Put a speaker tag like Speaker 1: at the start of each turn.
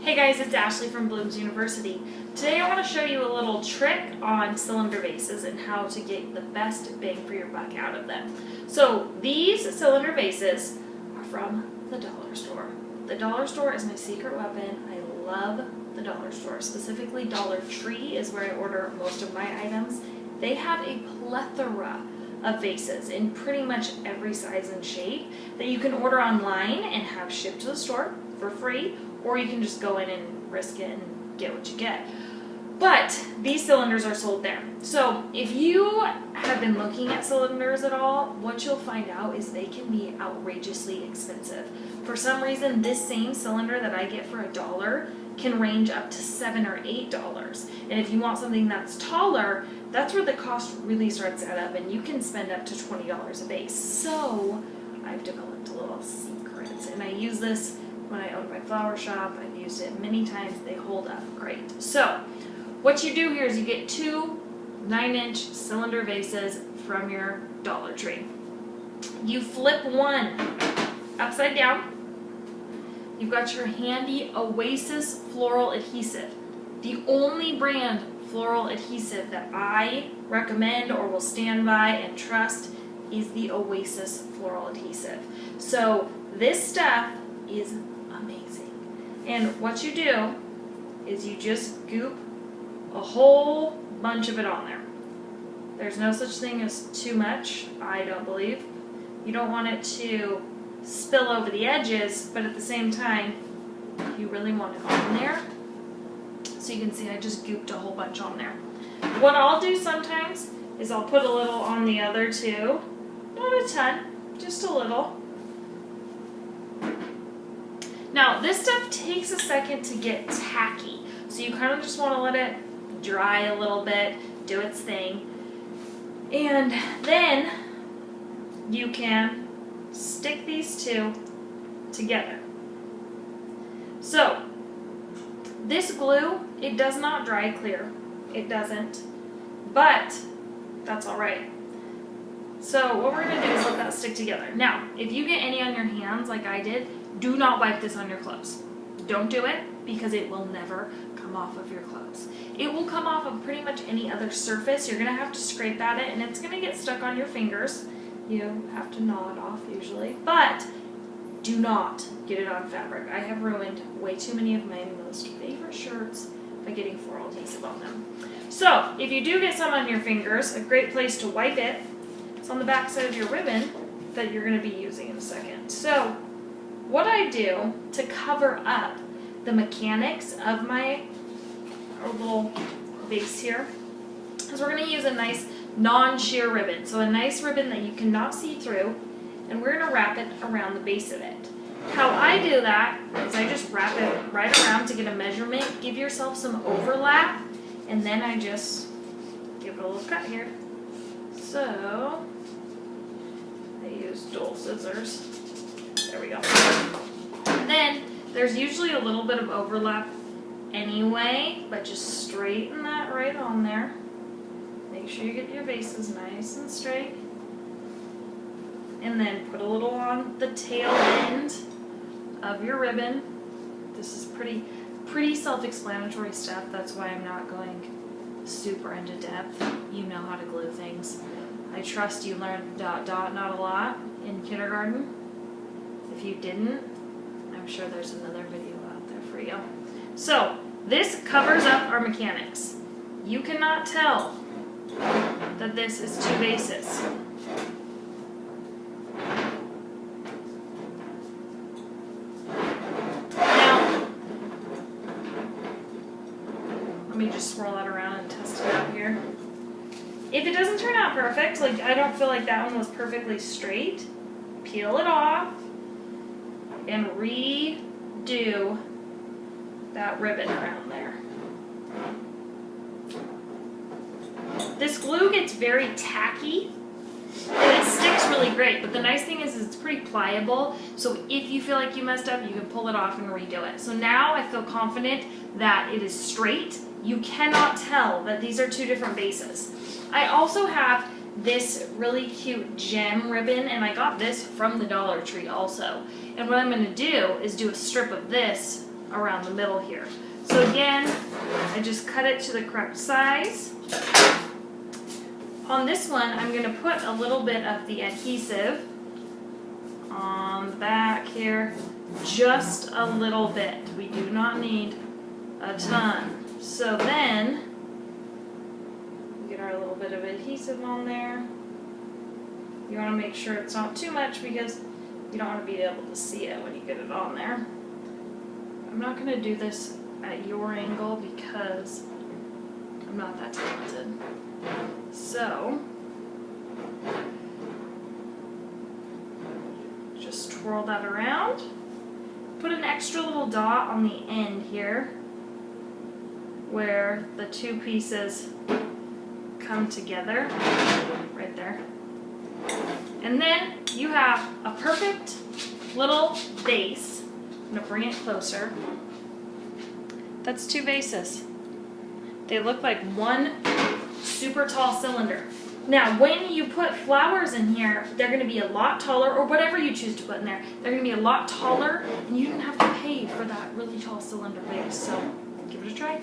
Speaker 1: Hey guys, it's Ashley from Bloom's University. Today I want to show you a little trick on cylinder vases and how to get the best bang for your buck out of them. So these cylinder vases are from the dollar store. The dollar store is my secret weapon. I love the dollar store. Specifically, Dollar Tree is where I order most of my items. They have a plethora of vases in pretty much every size and shape that you can order online and have shipped to the store for free, or you can just go in and risk it and get what you get. But these cylinders are sold there. So if you have been looking at cylinders at all, what you'll find out is they can be outrageously expensive. For some reason, this same cylinder that I get for $1 can range up to $7 or $8. And if you want something that's taller, that's where the cost really starts to add up, and you can spend up to $20 a vase. So I've developed a little secret, and I use this when I owned my flower shop. I've used it many times. They hold up great. So what you do here is you get two 9-inch cylinder vases from your Dollar Tree. You flip one upside down. You've got your handy Oasis floral adhesive. The only brand floral adhesive that I recommend or will stand by and trust is the Oasis floral adhesive. So this stuff is amazing. And what you do is you just goop a whole bunch of it on there. There's no such thing as too much, I don't believe. You don't want it to spill over the edges, but at the same time, you really want it on there. So you can see I just gooped a whole bunch on there. What I'll do sometimes is I'll put a little on the other too. Not a ton, just a little. Now this stuff takes a second to get tacky. So you kind of just want to let it dry a little bit, do its thing. And then you can stick these two together. So this glue, it does not dry clear. It doesn't. But that's all right. So what we're going to do is let that stick together. Now, if you get any on your hands like I did, do not wipe this on your clothes. Don't do it, because it will never come off of your clothes. It will come off of pretty much any other surface. You're going to have to scrape at it, and it's going to get stuck on your fingers. You have to gnaw it off usually. But do not get it on fabric. I have ruined way too many of my most favorite shirts by getting floral adhesive on them. So if you do get some on your fingers, a great place to wipe it is on the back side of your ribbon that you're going to be using in a second. So what I do to cover up the mechanics of my little vase here is we're going to use a nice non-sheer ribbon. So a nice ribbon that you cannot see through, and we're going to wrap it around the base of it. How I do that is I just wrap it right around to get a measurement, give yourself some overlap, and then I just give it a little cut here. So I use dual scissors. There we go. And then there's usually a little bit of overlap anyway, but just straighten that right on there. Make sure you get your vases nice and straight. And then put a little on the tail end of your ribbon. This is pretty self-explanatory stuff. That's why I'm not going super into depth. You know how to glue things. I trust you learned dot dot not a lot in kindergarten. If you didn't, I'm sure there's another video out there for you. So this covers up our mechanics. You cannot tell that this is two vases. Now, let me just swirl that around and test it out here. If it doesn't turn out perfect, like I don't feel like that one was perfectly straight, peel it off and redo that ribbon around there. This glue gets very tacky and it sticks really great, but the nice thing is it's pretty pliable, so if you feel like you messed up, you can pull it off and redo it. So now I feel confident that it is straight. You cannot tell that these are two different vases. I also have this really cute gem ribbon, and I got this from the Dollar Tree also. And what I'm going to do is do a strip of this around the middle here. So again, I just cut it to the correct size. On this one, I'm going to put a little bit of the adhesive on the back here, just a little bit. We do not need a ton. So then, we get our little bit of adhesive on there. You want to make sure it's not too much because you don't want to be able to see it when you get it on there. I'm not going to do this at your angle because I'm not that talented. So, just twirl that around. Put an extra little dot on the end here where the two pieces come together, right there. And then you have a perfect little vase. I'm going to bring it closer. That's 2 vases. They look like one super tall cylinder. Now, when you put flowers in here, they're going to be a lot taller, or whatever you choose to put in there. They're going to be a lot taller, and you don't have to pay for that really tall cylinder vase. So, give it a try.